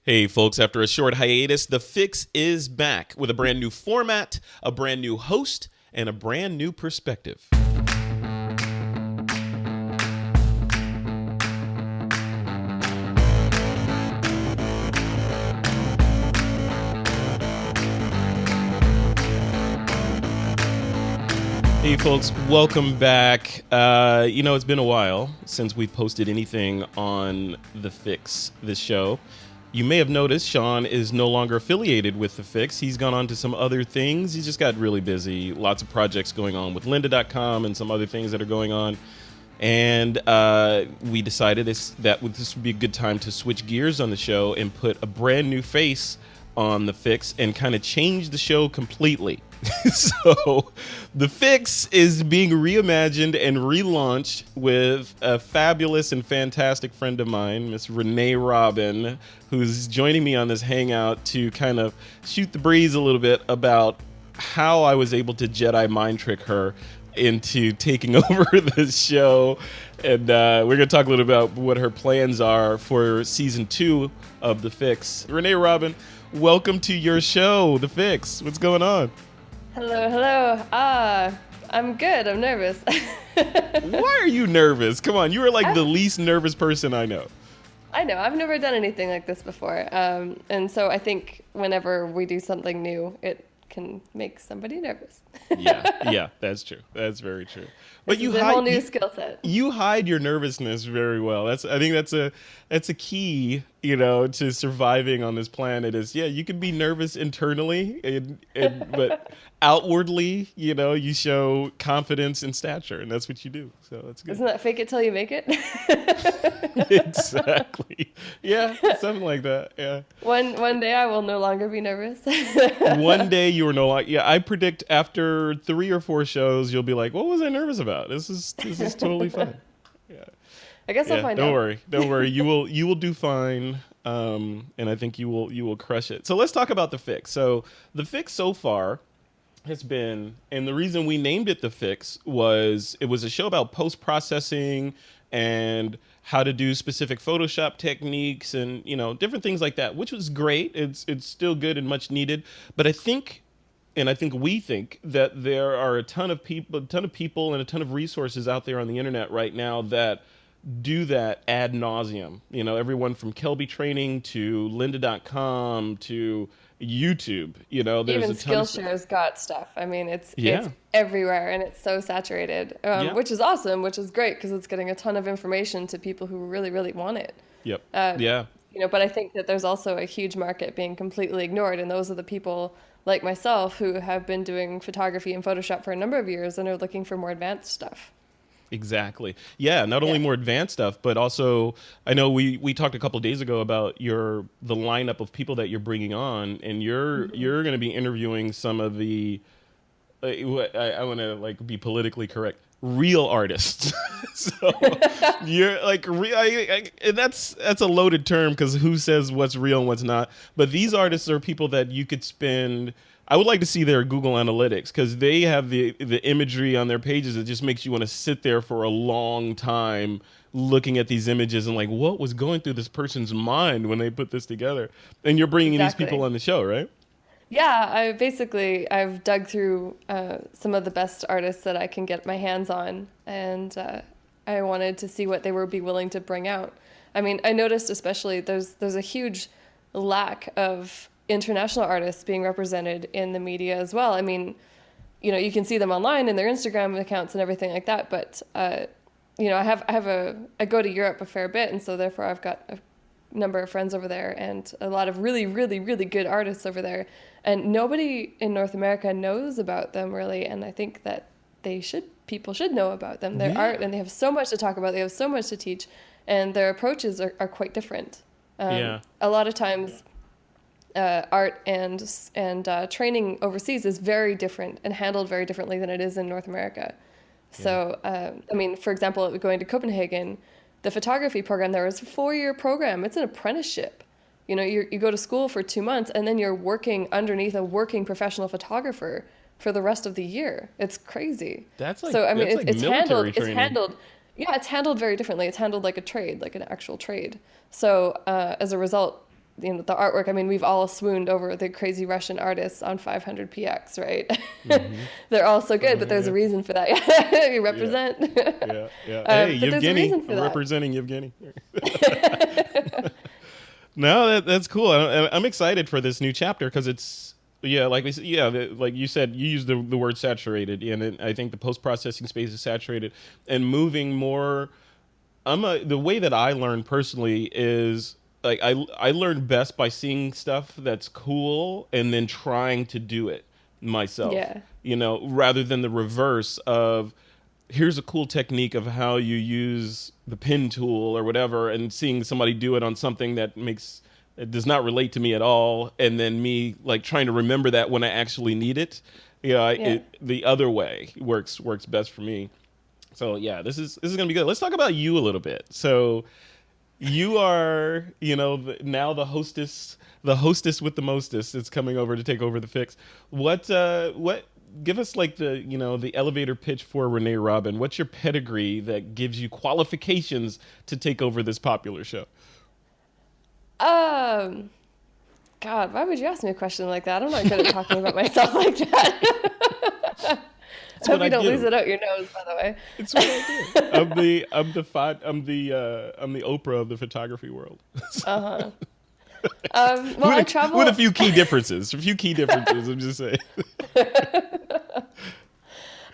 Hey folks, after a short hiatus, TheFIX is back with a brand new format, a brand new host, and a brand new perspective. Hey folks, welcome back. It's been a while since we've posted anything on TheFIX, this show. You may have noticed Sean is no longer affiliated with TheFIX. He's gone on to some other things. He's just got really busy. Lots of projects going on with lynda.com and some other things that are going on. And we decided this would be a good time to switch gears on the show and put a brand new face on TheFIX and kind of change the show completely. So TheFIX is being reimagined and relaunched with a fabulous and fantastic friend of mine, Miss Renee Robyn, who's joining me on this hangout to kind of shoot the breeze a little bit about how I was able to Jedi mind trick her into taking over the show. And we're going to talk a little about what her plans are for season 2 of TheFIX. Renee Robyn, welcome to your show, TheFIX. What's going on? Hello. I'm good. I'm nervous. Why are you nervous? Come on, you are like the least nervous person I know. I know. I've never done anything like this before. And so I think whenever we do something new, it can make somebody nervous. Yeah, that's true. That's very true. But It's a whole new skill set. You hide your nervousness very well. I think that's a key, to surviving on this planet is, you can be nervous internally but outwardly, you show confidence and stature, and that's what you do. So that's good. Isn't that fake it till you make it? Exactly. Yeah, something like that. Yeah. One day I will no longer be nervous. One day you are no longer. Yeah, I predict after 3 or 4 shows, you'll be like, "What was I nervous about? This is totally fine." Yeah. I guess I'll find out. Don't worry. You will do fine. And I think you will crush it. So let's talk about TheFIX. So TheFIX so far has been, and the reason we named it TheFIX was it was a show about post-processing and how to do specific Photoshop techniques and different things like that, which was great. It's still good and much needed. But I think we think that there are a ton of people and a ton of resources out there on the internet right now that do that ad nauseum. Everyone from Kelby Training to lynda.com to YouTube. There's even a ton of Skillshare's got stuff. I mean, it's Yeah. everywhere and it's so saturated, which is awesome, which is great because it's getting a ton of information to people who really, really want it. Yep. Yeah. But I think that there's also a huge market being completely ignored, and those are the people like myself who have been doing photography and Photoshop for a number of years and are looking for more advanced stuff. Exactly. Yeah, not only more advanced stuff, but also I know we talked a couple of days ago about the lineup of people that you're bringing on, and you're going to be interviewing some of the I want to be politically correct, real artists. So you're and that's a loaded term because who says what's real and what's not? But these artists are people that you could spend. I would like to see their Google Analytics because they have the imagery on their pages that just makes you want to sit there for a long time looking at these images and what was going through this person's mind when they put this together. And you're bringing these people on the show, right? Yeah, I've dug through some of the best artists that I can get my hands on, and I wanted to see what they would be willing to bring out. I mean, I noticed especially there's a huge lack of international artists being represented in the media as well. I mean, you can see them online in their Instagram accounts and everything like that, but I go to Europe a fair bit, and so therefore I've got a number of friends over there and a lot of really, really, really good artists over there, and nobody in North America knows about them really, and I think that people should know about them, their art, and they have so much to talk about, they have so much to teach, and their approaches are quite different. A lot of times art and training overseas is very different and handled very differently than it is in North America. So, for example, going to Copenhagen, the photography program there is a 4-year program. It's an apprenticeship. You go to school for 2 months and then you're working underneath a working professional photographer for the rest of the year. It's crazy. It's handled. training. It's handled very differently. It's handled like a trade, like an actual trade. So as a result, the artwork. I mean, we've all swooned over the crazy Russian artists on 500px, right? They're all so good, but there's a reason for that. You represent. Yeah. Hey, but there's a Yevgeny, reason for I'm that. representing Yevgeny. No, that's cool. I'm excited for this new chapter because it's, like we said, like you said, you used the word saturated, and I think the post-processing space is saturated and moving more. The way that I learn personally is like I learn best by seeing stuff that's cool and then trying to do it myself. Yeah. Rather than the reverse of here's a cool technique of how you use the pen tool or whatever, and seeing somebody do it on something that it does not relate to me at all, and then me like trying to remember that when I actually need it. The other way works best for me. So yeah, this is gonna be good. Let's talk about you a little bit. So you are, now the hostess with the mostest. It's coming over to take over the fix. What? Give us like the elevator pitch for Renee Robyn. What's your pedigree that gives you qualifications to take over this popular show? God, why would you ask me a question like that? I'm not good at talking about myself like that. I hope you don't lose it out your nose, by the way. It's what I do. I'm the Oprah of the photography world. Well, I travel with a few key differences. I'm just saying.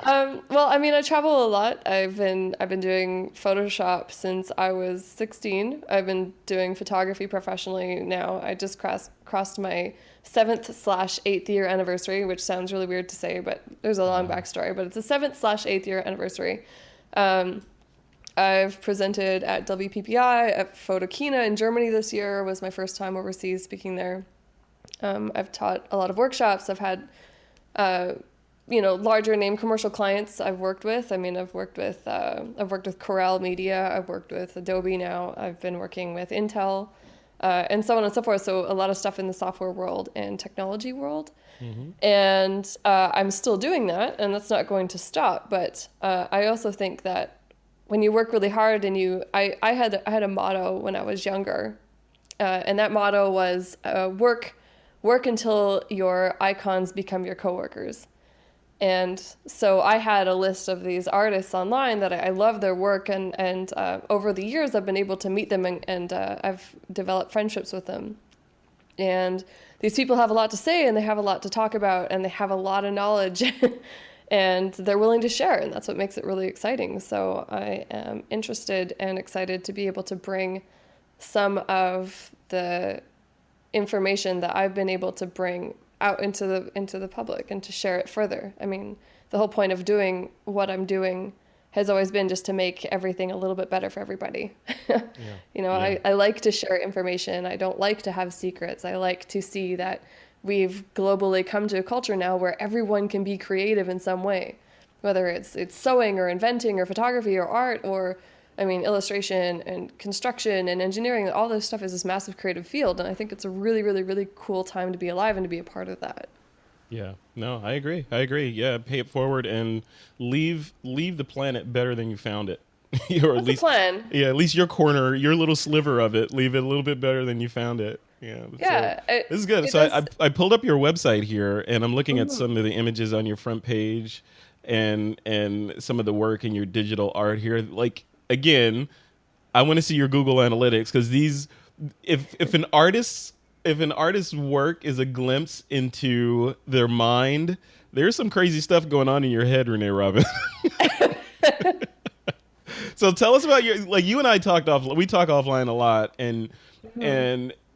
Well, I mean, I travel a lot. I've been doing Photoshop since I was 16. I've been doing photography professionally now. I just crossed my 7th/8th year anniversary, which sounds really weird to say, but there's a long backstory. But it's a 7th/8th year anniversary. I've presented at WPPI, at Photokina in Germany this year. Was my first time overseas speaking there. I've taught a lot of workshops. I've had larger name commercial clients I've worked with. I mean, I've worked with Corel Media. I've worked with Adobe now. I've been working with Intel, and so on and so forth. So a lot of stuff in the software world and technology world. And I'm still doing that, and that's not going to stop. But I also think that when you work really hard and I had a motto when I was younger, and that motto was work until your icons become your coworkers. And so I had a list of these artists online that I love their work, and over the years I've been able to meet them, and I've developed friendships with them. And these people have a lot to say, and they have a lot to talk about, and they have a lot of knowledge, and they're willing to share, and that's what makes it really exciting. So I am interested and excited to be able to bring some of the information that I've been able to bring out into the public and to share it further. I mean, the whole point of doing what I'm doing has always been just to make everything a little bit better for everybody. I like to share information. I don't like to have secrets. I like to see that we've globally come to a culture now where everyone can be creative in some way, whether it's sewing or inventing or photography or art or, I mean, illustration and construction and engineering. All this stuff is this massive creative field, and I think it's a really, really, really cool time to be alive and to be a part of that. Yeah, no, I agree. Yeah, pay it forward and leave the planet better than you found it. Or That's the plan. Yeah, at least your corner, your little sliver of it, leave it a little bit better than you found it. Yeah. This is good. So I pulled up your website here, and I'm looking at some of the images on your front page, and some of the work in your digital art here. Like, again, I want to see your Google Analytics, because if an artist's work is a glimpse into their mind, there's some crazy stuff going on in your head, Renee Robyn. So tell us about you and I we talk offline a lot, and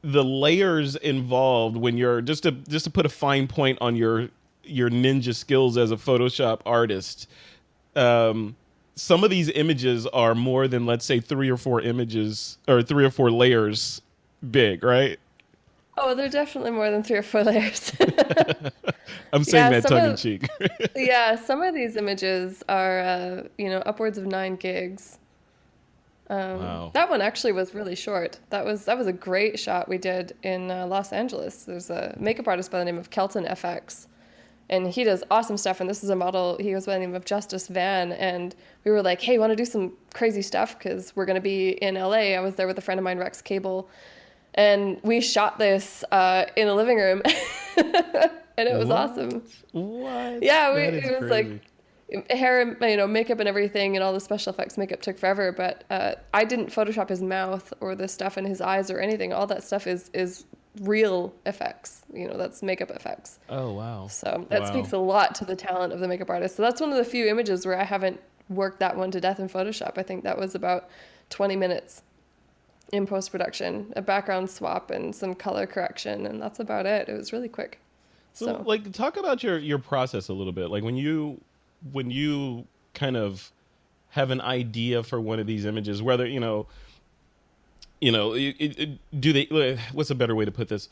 the layers involved when you're just to put a fine point on your ninja skills as a Photoshop artist. Some of these images are more than, let's say, 3 or 4 images or 3 or 4 layers big, right? Oh, they're definitely more than 3 or 4 layers. I'm saying that tongue in cheek. Yeah, some of these images are, upwards of 9 gigs. Wow. That one actually was really short. That was a great shot we did in Los Angeles. There's a makeup artist by the name of Kelton FX, and he does awesome stuff. And this is a model. He goes by the name of Justice Van, and we were like, "Hey, want to do some crazy stuff? Because we're going to be in LA." I was there with a friend of mine, Rex Cable. And we shot this in a living room, and it was awesome. What? Yeah, That is it was crazy. like hair and makeup and everything, and all the special effects makeup took forever. But I didn't Photoshop his mouth or the stuff in his eyes or anything. All that stuff is real effects. That's makeup effects. Oh, wow. So that Wow. speaks a lot to the talent of the makeup artist. So that's one of the few images where I haven't worked that one to death in Photoshop. I think that was about 20 minutes in post-production, a background swap and some color correction, and that's about it. It was really quick. So, like, talk about your process a little bit. Like, when you kind of have an idea for one of these images, whether do they? What's a better way to put this?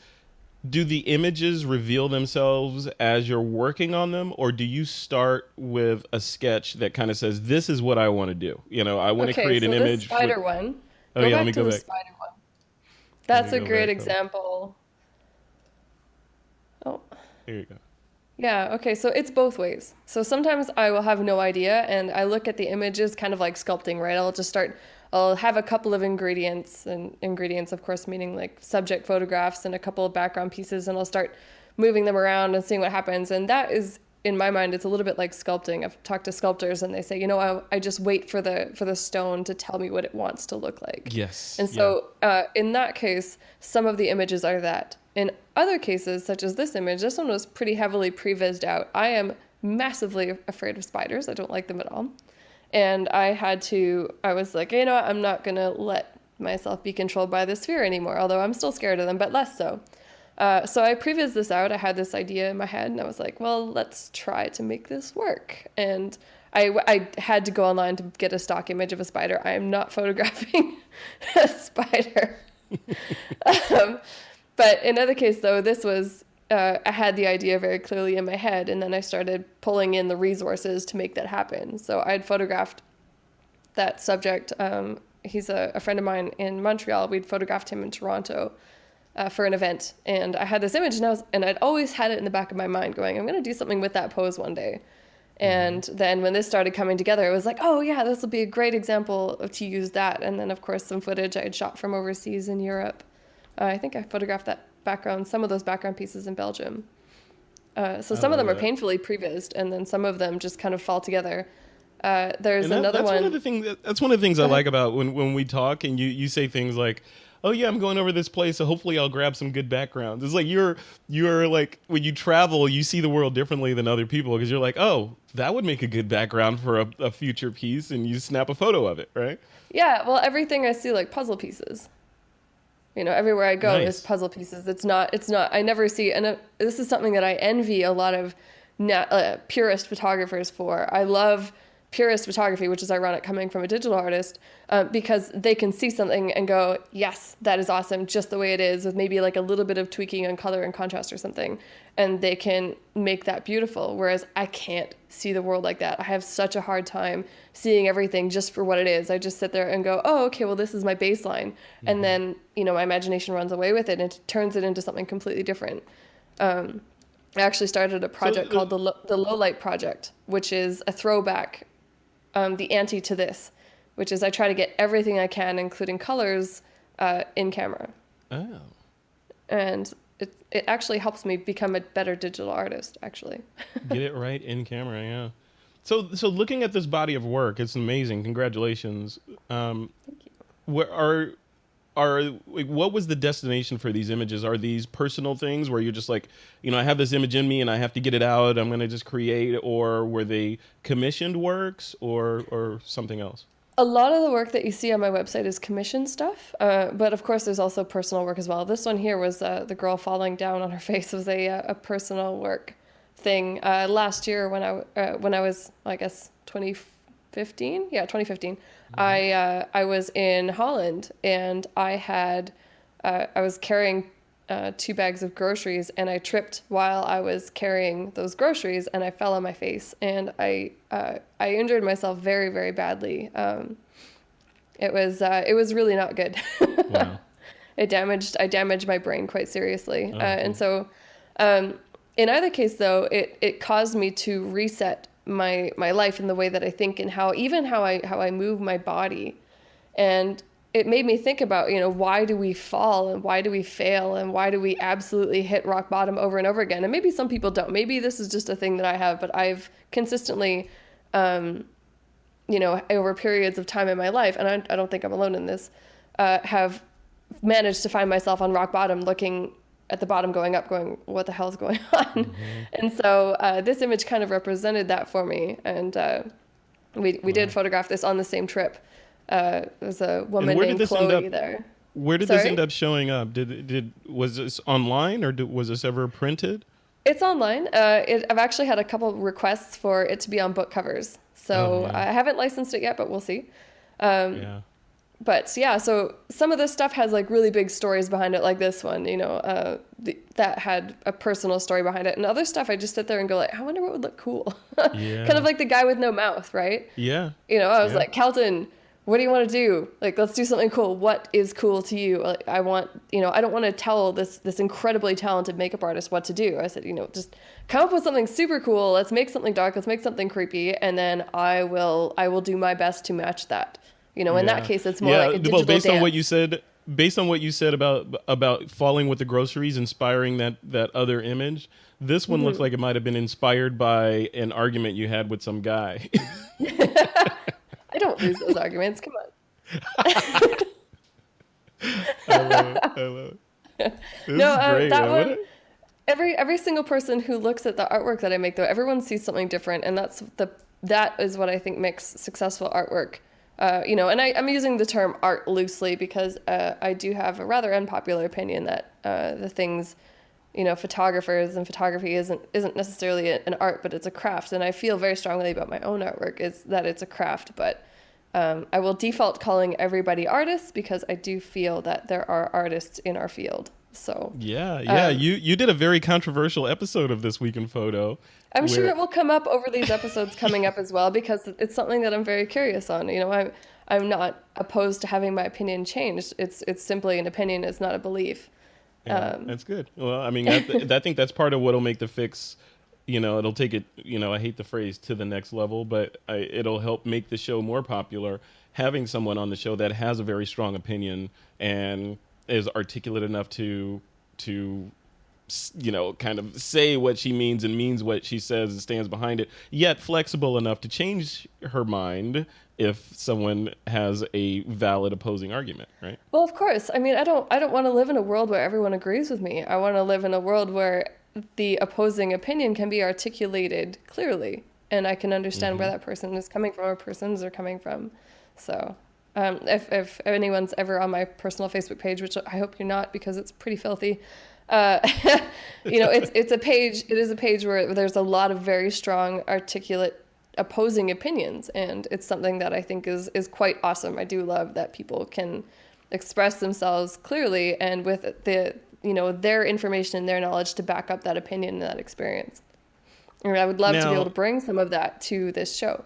Do the images reveal themselves as you're working on them, or do you start with a sketch that kind of says, "This is what I want to do"? I want to Okay, create so an this image. spider one, Oh go yeah, let me back to go the back. spider one. Let That's me a go great back, though. example. Oh, Here you go. yeah, okay, so it's both ways. So sometimes I will have no idea and I look at the images kind of like sculpting, right? I'll have a couple of ingredients, and ingredients, of course, meaning like subject photographs and a couple of background pieces, and I'll start moving them around and seeing what happens. And that is, in my mind, it's a little bit like sculpting. I've talked to sculptors and they say, I just wait for the stone to tell me what it wants to look like. Yes. And Yeah. so in that case, some of the images are that. In other cases, such as this image, this one was pretty heavily prevised out. I am massively afraid of spiders. I don't like them at all. And I was like, I'm not going to let myself be controlled by the sphere anymore, although I'm still scared of them, but less so. So I prevised this out. I had this idea in my head, and I was like, well, let's try to make this work. And I had to go online to get a stock image of a spider. I am not photographing a spider. But in other case, though, this was, I had the idea very clearly in my head, and then I started pulling in the resources to make that happen. So I had photographed that subject. He's a friend of mine in Montreal. We'd photographed him in Toronto for an event, and I had this image, and I'd always had it in the back of my mind going, I'm going to do something with that pose one day. And then when this started coming together, it was like, oh yeah, this will be a great example to use that. And then of course some footage I had shot from overseas in Europe. I think I photographed some of those background pieces in Belgium. So some of them are painfully prevised, and then some of them just kind of fall together. There's another that's one. That's one of the things I like about when we talk and you say things like, "Oh yeah, I'm going over this place, so hopefully I'll grab some good backgrounds." It's like you're like, when you travel, you see the world differently than other people, because you're like, "Oh, that would make a good background for a future piece," and you snap a photo of it, right? Yeah, well, everything I see like puzzle pieces. Everywhere I go Nice. is puzzle pieces. It's not, I never see, and this is something that I envy a lot of purist photographers for. I love purist photography, which is ironic coming from a digital artist, because they can see something and go, yes, that is awesome, just the way it is, with maybe like a little bit of tweaking on color and contrast or something. And they can make that beautiful. Whereas I can't see the world like that. I have such a hard time seeing everything just for what it is. I just sit there and go, oh, okay, well, this is my baseline. Mm-hmm. And then, my imagination runs away with it and turns it into something completely different. I actually started a project called the Low Light Project, which is a throwback, the anti to this, which is I try to get everything I can, including colors, in camera. Oh. And it actually helps me become a better digital artist, actually. Get it right in camera, yeah. So looking at this body of work, it's amazing. Congratulations. Thank you. What was the destination for these images? Are these personal things where you're just like, I have this image in me and I have to get it out, I'm going to just create, or were they commissioned works or something else? A lot of the work that you see on my website is commissioned stuff, but of course there's also personal work as well. This one here was the girl falling down on her face was a personal work thing. Last year when I was, I guess, 2015? Yeah, 2015. Mm-hmm. I was in Holland, and I was carrying 2 bags of groceries, and I tripped while I was carrying those groceries, and I fell on my face, and I injured myself very, very badly. It was really not good. Wow. I damaged my brain quite seriously. Oh, And so, in either case though, it caused me to reset my life in the way that I think, and how I move my body. And it made me think about, why do we fall and why do we fail and why do we absolutely hit rock bottom over and over again? And maybe some people don't. Maybe this is just a thing that I have, but I've consistently, over periods of time in my life, and I don't think I'm alone in this, have managed to find myself on rock bottom, looking at the bottom, going up, going, what the hell is going on? Mm-hmm. And so this image kind of represented that for me. And we did photograph this on the same trip. There's a woman named Chloe there. Where did this end up showing up? Was this online, or was this ever printed? It's online. I've actually had a couple requests for it to be on book covers. So I haven't licensed it yet, but we'll see. But yeah, so some of this stuff has like really big stories behind it, like this one, that had a personal story behind it. And other stuff, I just sit there and go like, I wonder what would look cool. Kind of like the guy with no mouth, right? Yeah. I was like, Kelton, what do you want to do? Like, let's do something cool. What is cool to you? Like, I want, I don't want to tell this incredibly talented makeup artist what to do. I said, just come up with something super cool. Let's make something dark. Let's make something creepy. And then I will do my best to match that. In that case, it's more like a digital based dance. On what you said about falling with the groceries, inspiring that other image, this one looks like it might have been inspired by an argument you had with some guy. I don't lose those arguments. Come on. I love it. Great, that one. Every single person who looks at the artwork that I make, though, everyone sees something different, and that is what I think makes successful artwork. And I'm using the term art loosely because I do have a rather unpopular opinion that the things, photographers and photography isn't necessarily an art, but it's a craft. And I feel very strongly about my own artwork is that it's a craft. But I will default calling everybody artists because I do feel that there are artists in our field. So you did a very controversial episode of This Week in Photo. I'm sure it will come up over these episodes coming up as well, because it's something that I'm very curious on. I'm not opposed to having my opinion changed. It's simply an opinion. It's not a belief. Yeah, that's good. Well, I mean, I think that's part of what'll make the fix. It'll take it. I hate the phrase to the next level, but it'll help make the show more popular. Having someone on the show that has a very strong opinion and is articulate enough to kind of say what she means and means what she says and stands behind it, yet flexible enough to change her mind if someone has a valid opposing argument, right? Well, of course. I mean, I don't want to live in a world where everyone agrees with me. I want to live in a world where the opposing opinion can be articulated clearly, and I can understand where that person is coming from or persons are coming from. So if anyone's ever on my personal Facebook page, which I hope you're not because it's pretty filthy, it's a page. It is a page where there's a lot of very strong, articulate, opposing opinions, and it's something that I think is quite awesome. I do love that people can express themselves clearly and with their information and their knowledge to back up that opinion and that experience. And I would love to be able to bring some of that to this show.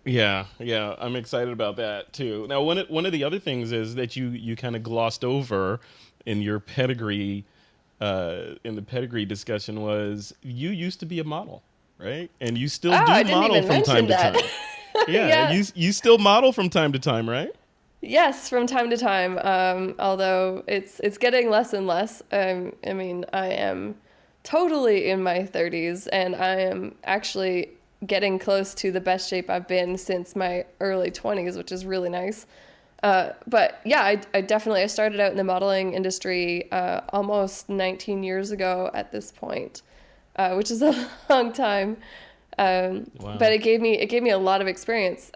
Yeah, I'm excited about that too. Now, one of the other things is that you kind of glossed over in your pedigree, in the pedigree discussion, was you used to be a model, right? And you still do model from time to time. Yeah, you still model from time to time, right? Yes, from time to time. Although it's getting less and less. I am totally in my 30s, and I am actually getting close to the best shape I've been since my early 20s, which is really nice. But yeah, I started out in the modeling industry almost 19 years ago at this point, which is a long time. Wow. But it gave me a lot of experience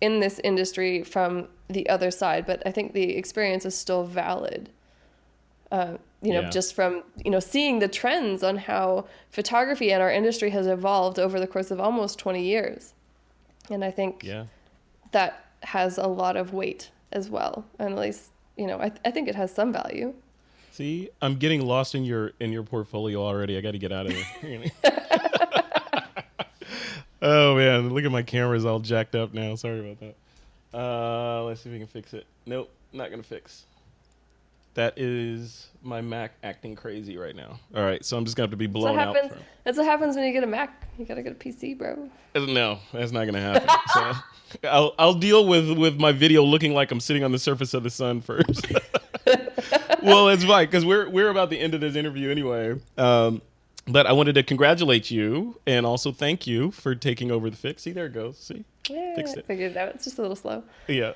in this industry from the other side. But I think the experience is still valid. Just from, seeing the trends on how photography and our industry has evolved over the course of almost 20 years. And I think that has a lot of weight as well. And at least, I think it has some value. See, I'm getting lost in your portfolio already. I got to get out of here. Oh man, look at my camera's all jacked up now. Sorry about that. Let's see if we can fix it. Nope, not gonna fix. That is my Mac acting crazy right now. All right, so I'm just gonna have to be That's what blown out. happens. That's what happens when you get a Mac. You gotta get a PC, bro. No, that's not gonna happen. So I'll deal with my video looking like I'm sitting on the surface of the sun first. Well, it's fine because we're about the end of this interview anyway. But I wanted to congratulate you and also thank you for taking over the fix. See, there it goes. See, Yeah, fixed I it. figured it out. It's just a little slow. Yeah.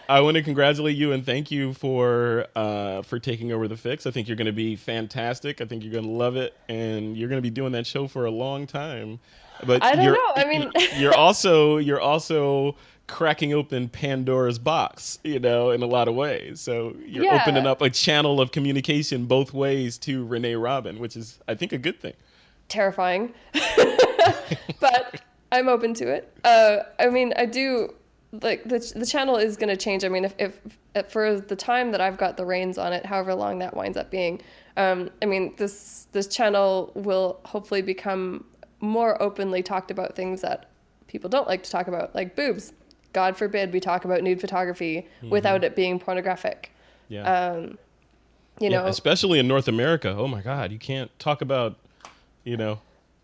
I want to congratulate you and thank you for taking over the fix. I think you're going to be fantastic. I think you're going to love it, and you're going to be doing that show for a long time. But I don't know. I mean, you're also cracking open Pandora's box, in a lot of ways. So you're opening up a channel of communication both ways to Renee Robyn, which is, I think, a good thing. Terrifying, but I'm open to it. I mean, I do like the channel is going to change. I mean, if for the time that I've got the reins on it, however long that winds up being, I mean, this channel will hopefully become more openly talked about things that people don't like to talk about, like boobs. God forbid we talk about nude photography without it being pornographic. Yeah. You know, especially in North America. Oh my God, you can't talk about, talk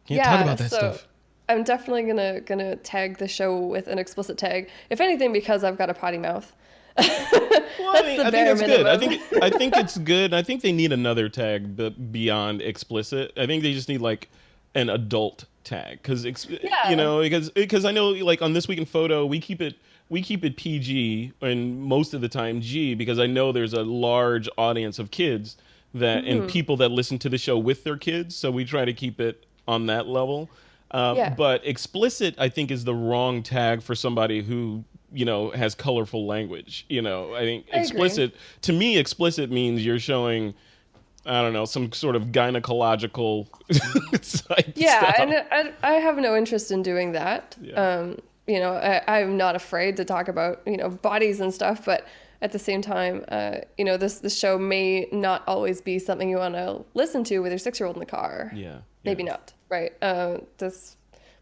about that stuff. I'm definitely gonna tag the show with an explicit tag, if anything, because I've got a potty mouth. Well, I think it's good. I think it's good. I think they need another tag beyond explicit. I think they just need like an adult tag because I know like on This Week in Photo we keep it PG and most of the time G because I know there's a large audience of kids that and people that listen to the show with their kids, so we try to keep it on that level. But explicit, I think, is the wrong tag for somebody who has colorful language. I think explicit to me, explicit means you're showing, I don't know, some sort of gynecological type stuff. And I have no interest in doing that. Yeah. I'm not afraid to talk about bodies and stuff, but at the same time, this show may not always be something you want to listen to with your 6-year-old in the car. Yeah. Maybe not, right? This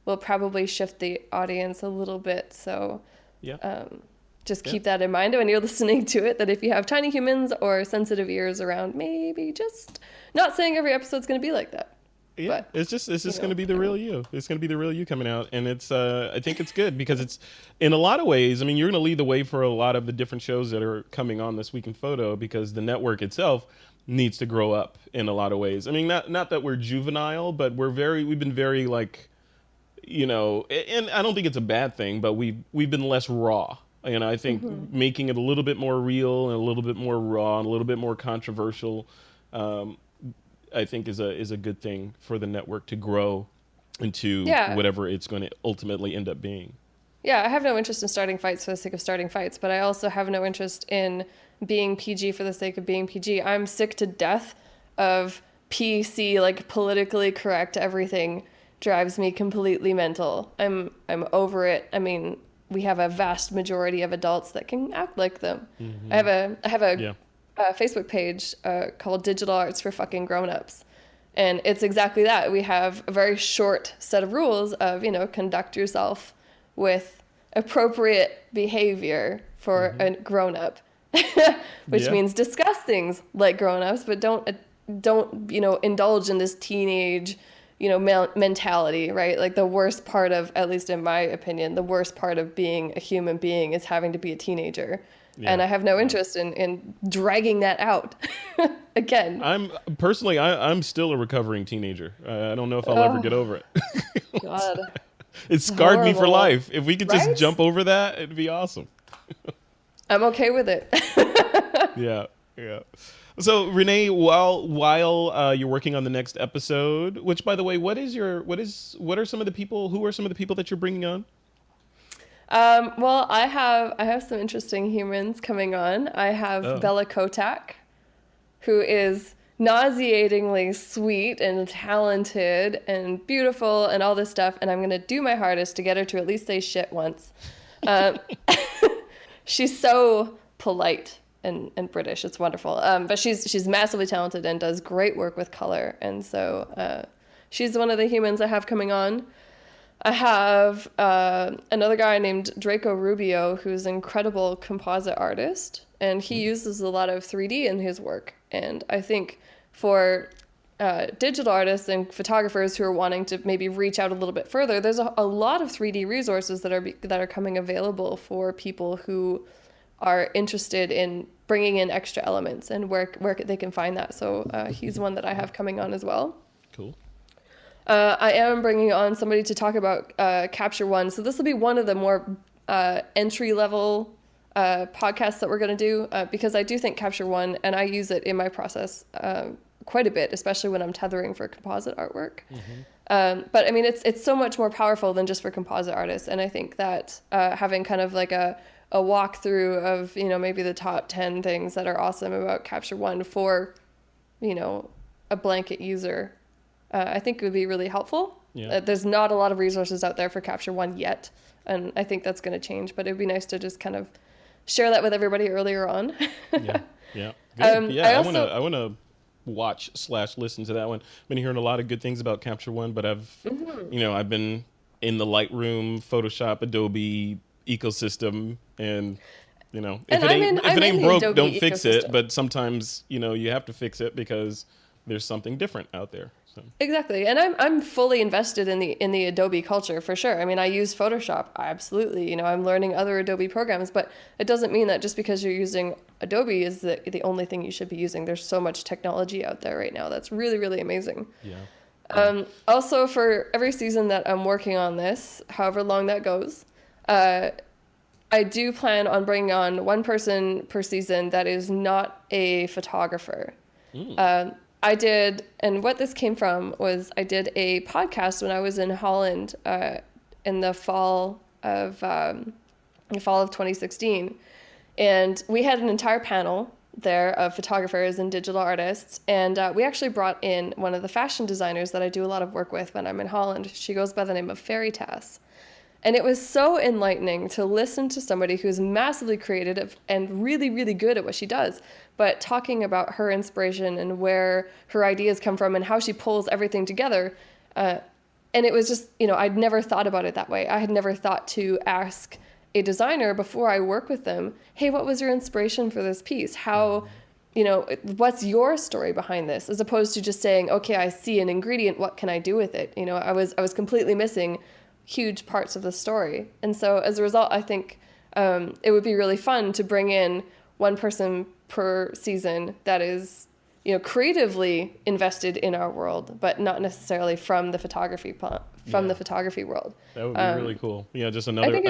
will probably shift the audience a little bit, so just keep that in mind when you're listening to it, that if you have tiny humans or sensitive ears around, maybe just not saying every episode's going to be like that. Yeah, but, it's just going to be the real you. It's going to be the real you coming out, and it's I think it's good because it's in a lot of ways. I mean, you're going to lead the way for a lot of the different shows that are coming on This Week in Photo because the network itself needs to grow up in a lot of ways. I mean, not that we're juvenile, but we've been very like, and I don't think it's a bad thing, but we've been less raw. And I think making it a little bit more real and a little bit more raw and a little bit more controversial, I think is a good thing for the network to grow into whatever it's going to ultimately end up being. Yeah, I have no interest in starting fights for the sake of starting fights, but I also have no interest in being PG for the sake of being PG. I'm sick to death of PC, like politically correct everything drives me completely mental. I'm over it. I mean, we have a vast majority of adults that can act like them. I have a Facebook page called Digital Arts for Fucking Grown-Ups. And it's exactly that. We have a very short set of rules of, conduct yourself with appropriate behavior for a grown-up, which means discuss things like grown-ups, but don't indulge in this teenage, mentality, right? Like the worst part of, at least in my opinion, the worst part of being a human being is having to be a teenager. Yeah. And I have no interest in dragging that out again. I'm still a recovering teenager. I don't know if I'll ever get over it. God. It scarred me for life. If we could just jump over that, it'd be awesome. I'm okay with it. Yeah. So Renee, while you're working on the next episode, which by the way, who are some of the people that you're bringing on? Well, I have some interesting humans coming on. I have Bella Kotak, who is nauseatingly sweet and talented and beautiful and all this stuff, and I'm going to do my hardest to get her to at least say shit once. She's so polite and British. It's wonderful. But she's massively talented and does great work with color, and so she's one of the humans I have coming on. I have another guy named Draco Rubio, who's an incredible composite artist. and he uses a lot of 3D in his work. And I think for digital artists and photographers who are wanting to maybe reach out a little bit further, there's a lot of 3D resources that are coming available for people who are interested in bringing in extra elements and where they can find that. So he's one that I have coming on as well. Cool. I am bringing on somebody to talk about Capture One. So this will be one of the more entry level podcasts that we're going to do because I do think Capture One, and I use it in my process quite a bit, especially when I'm tethering for composite artwork. But I mean, it's so much more powerful than just for composite artists. And I think that having kind of like a walkthrough of, maybe the top 10 things that are awesome about Capture One for, a blanket user, I think would be really helpful. Yeah. There's not a lot of resources out there for Capture One yet. And I think that's going to change, but it'd be nice to just kind of share that with everybody earlier on. Yeah. Good. I want to watch/listen to that one. I've been hearing a lot of good things about Capture One, but I've been in the Lightroom, Photoshop, Adobe ecosystem, and if it ain't broke, don't fix it. But sometimes you have to fix it because there's something different out there. So. Exactly, and I'm fully invested in the Adobe culture for sure. I mean, I use Photoshop, absolutely. I'm learning other Adobe programs, but it doesn't mean that just because you're using Adobe is the only thing you should be using. There's so much technology out there right now that's really, really amazing. Yeah. Also, for every season that I'm working on this, however long that goes, I do plan on bringing on one person per season that is not a photographer. I did, and what this came from was I did a podcast when I was in Holland in the fall of 2016, and we had an entire panel there of photographers and digital artists, and we actually brought in one of the fashion designers that I do a lot of work with when I'm in Holland. She goes by the name of Fairytas. And it was so enlightening to listen to somebody who's massively creative and really, really good at what she does, but talking about her inspiration and where her ideas come from and how she pulls everything together. And it was just, I'd never thought about it that way. I had never thought to ask a designer before I work with them, hey, what was your inspiration for this piece? How, what's your story behind this? As opposed to just saying, okay, I see an ingredient, what can I do with it? I was completely missing huge parts of the story. And so as a result, I think it would be really fun to bring in one person per season that is, creatively invested in our world, but not necessarily from the photography the photography world. That would be really cool. Yeah, just another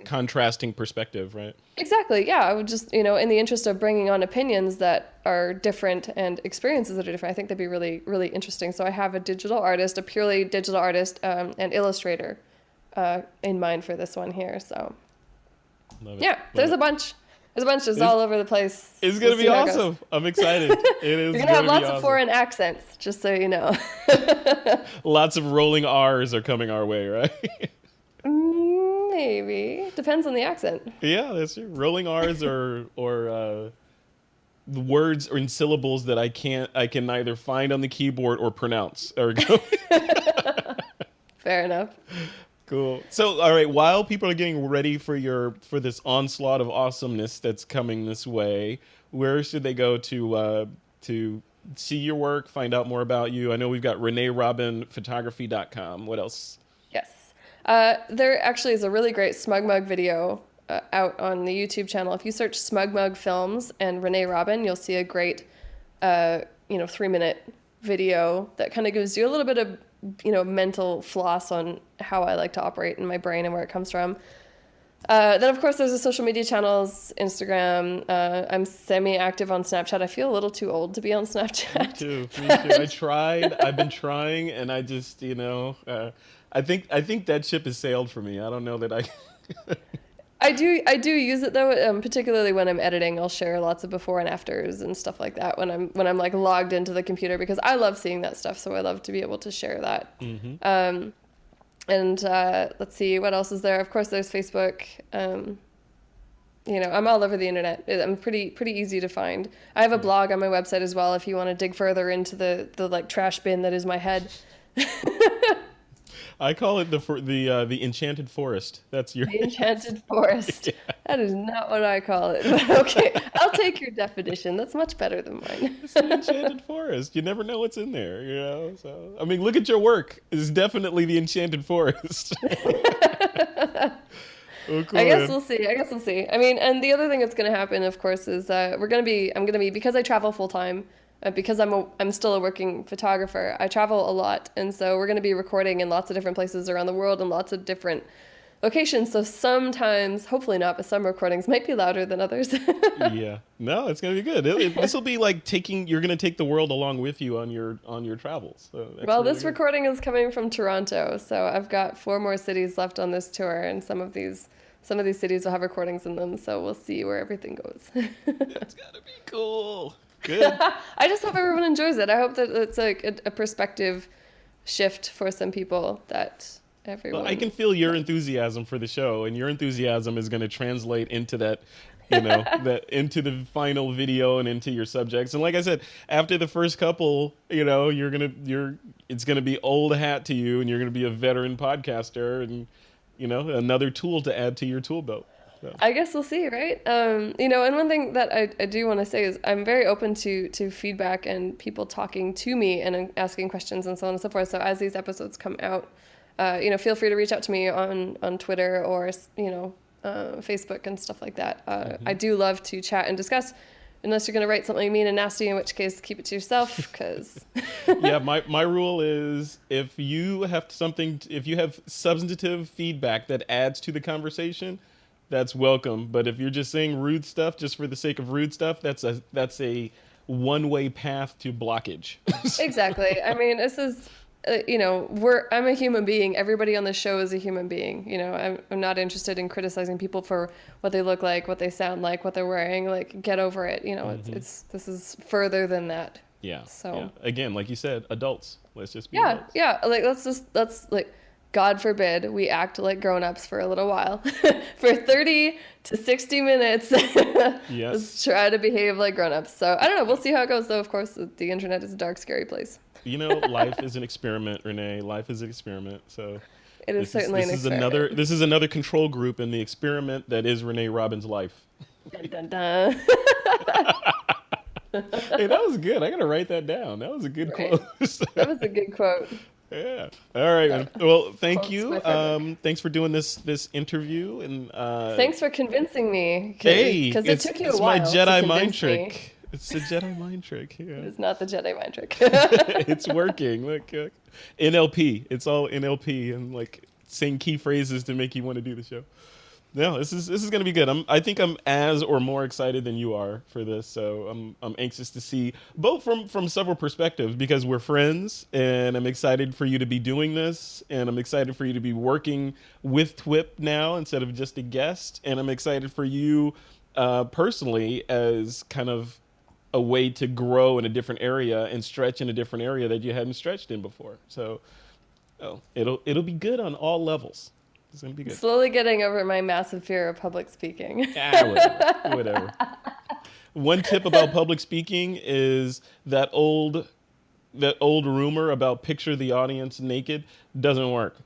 contrasting perspective, right? Exactly. Yeah, I would just, in the interest of bringing on opinions that are different and experiences that are different, I think that'd be really, really interesting. So I have a purely digital artist, and illustrator in mind for this one here. So there's a bunch. There's a bunch just all over the place. It's going to be awesome. I'm excited. It is. You're going to have lots of foreign accents, just so you know. Lots of rolling R's are coming our way, right? Maybe. Depends on the accent. Yeah, that's true. Rolling R's or the words or in syllables that I can neither find on the keyboard or pronounce. Fair enough. Cool. So, all right, while people are getting ready for this onslaught of awesomeness that's coming this way, where should they go to see your work, find out more about you? I know we've got Renee Robyn photography.com. What else? Yes. There actually is a really great Smug Mug video out on the YouTube channel. If you search Smug Mug Films and Renee Robyn, you'll see a great 3-minute video that kind of gives you a little bit of mental floss on how I like to operate in my brain and where it comes from. Then, of course, there's the social media channels, Instagram. I'm semi-active on Snapchat. I feel a little too old to be on Snapchat. Me too. I've been trying, and I just, I think that ship has sailed for me. I don't know that I... I do use it though, particularly when I'm editing. I'll share lots of before and afters and stuff like that when I'm like logged into the computer, because I love seeing that stuff. So I love to be able to share that. Mm-hmm. Let's see, what else is there? Of course, there's Facebook. I'm all over the internet. I'm pretty easy to find. I have a blog on my website as well if you want to dig further into the like trash bin that is my head. I call it the enchanted forest. That's your the enchanted forest. Yeah. That is not what I call it. But okay, I'll take your definition. That's much better than mine. It's an enchanted forest. You never know what's in there, you know? So, I mean, look at your work. It's definitely the enchanted forest. Oh, cool, I guess man. we'll see. I guess we'll see. I mean, and the other thing that's going to happen, of course, is I'm going to be, because I travel full time, because I'm still a working photographer, I travel a lot. And so we're going to be recording in lots of different places around the world and lots of different locations. So sometimes, hopefully not, but some recordings might be louder than others. Yeah. No, it's gonna be good. This will be like you're gonna take the world along with you on your travels. So that's Well, really this good. recording is coming from Toronto, so I've got 4 more cities left on this tour, and some of these cities will have recordings in them. So we'll see where everything goes. It's gotta be cool. Good. I just hope everyone enjoys it. I hope that it's like a perspective shift for some people that Well, everyone. I can feel your enthusiasm for the show, and your enthusiasm is going to translate into that, that into the final video and into your subjects. And like I said, after the first couple, it's gonna be old hat to you, and you're gonna be a veteran podcaster, and another tool to add to your tool belt. So. I guess we'll see, right? And one thing that I do want to say is I'm very open to feedback and people talking to me and asking questions and so on and so forth. So as these episodes come out, feel free to reach out to me on Twitter or, Facebook and stuff like that. I do love to chat and discuss, unless you're going to write something mean and nasty, in which case keep it to yourself, because... Yeah, my rule is if you have substantive feedback that adds to the conversation, that's welcome. But if you're just saying rude stuff just for the sake of rude stuff, that's a one-way path to blockage. Exactly. I mean, this is... I'm a human being. Everybody on the show is a human being. I'm not interested in criticizing people for what they look like, what they sound like, what they're wearing. Like, get over it. This is further than that. Yeah. So yeah. Again, like you said, adults. Let's just be yeah, adults. yeah. Like let's God forbid we act like grown-ups for a little while. For 30 to 60 minutes. Yes. Let's try to behave like grown-ups. So I don't know. We'll see how it goes. Though, of course, the internet is a dark, scary place. Life is an experiment, Renee. Life is an experiment. So it is certainly an experiment. This is another control group in the experiment that is Renee Robyn's life. Dun, dun, dun. Hey, that was good. I gotta write that down. That was a good quote. That was a good quote. Yeah. All right, man. Well, thank Quote's you. Thanks for doing this interview, and thanks for convincing me. Because it took you a it's while. my Jedi to mind me. trick. It's the Jedi mind trick. Yeah. It's not the Jedi mind trick. It's working. Look, NLP. It's all NLP and like saying key phrases to make you want to do the show. No, this is gonna be good. I think I'm as or more excited than you are for this. So I'm anxious to see both from several perspectives, because we're friends, and I'm excited for you to be doing this, and I'm excited for you to be working with TWiP now instead of just a guest, and I'm excited for you personally as kind of a way to grow in a different area and stretch in a different area that you hadn't stretched in before. So it'll be good on all levels. It's gonna be good. Slowly getting over my massive fear of public speaking. Whatever. One tip about public speaking is that old rumor about picture the audience naked doesn't work.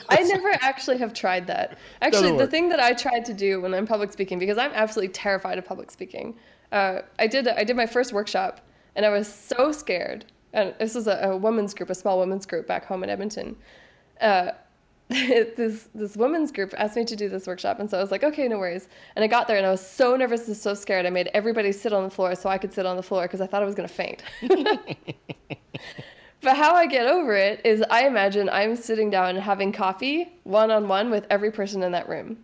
I never actually have tried that. Actually, the thing that I tried to do when I'm public speaking, because I'm absolutely terrified of public speaking, I did my first workshop, and I was so scared. And this was a women's group, a small women's group back home in Edmonton. This women's group asked me to do this workshop, and so I was like, okay, no worries. And I got there, and I was so nervous and so scared. I made everybody sit on the floor so I could sit on the floor because I thought I was going to faint. But how I get over it is I imagine I'm sitting down and having coffee one-on-one with every person in that room.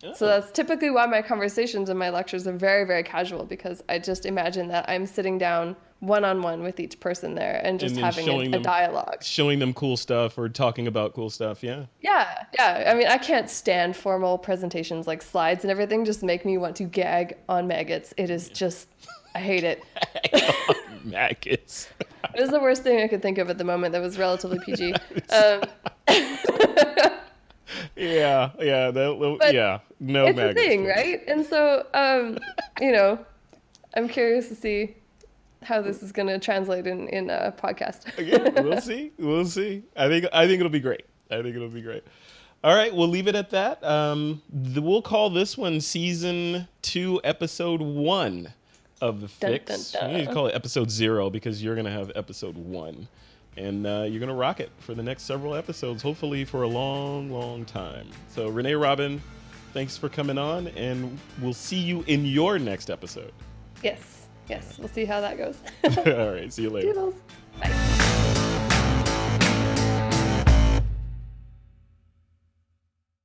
Oh. So that's typically why my conversations and my lectures are very, very casual, because I just imagine that I'm sitting down one-on-one with each person there and just having a dialogue. Showing them cool stuff or talking about cool stuff, yeah. Yeah. I mean, I can't stand formal presentations like slides and everything. Just make me want to gag on maggots. It is just, I hate it. Maggots. It was the worst thing I could think of at the moment that was relatively PG. Yeah, no it's maggots. It's a thing, right? And so, I'm curious to see how this is going to translate in a podcast. Yeah, we'll see. I think it'll be great. All right, we'll leave it at that. We'll call this one season 2, episode 1 of the Dun, Fix. dun, We need to dun. call it episode 0 because you're gonna have episode 1, and you're gonna rock it for the next several episodes, hopefully for a long, long time. So Renee Robyn, thanks for coming on, and we'll see you in your next episode. Yes. We'll see how that goes. All right, see you later. Doodles. Bye.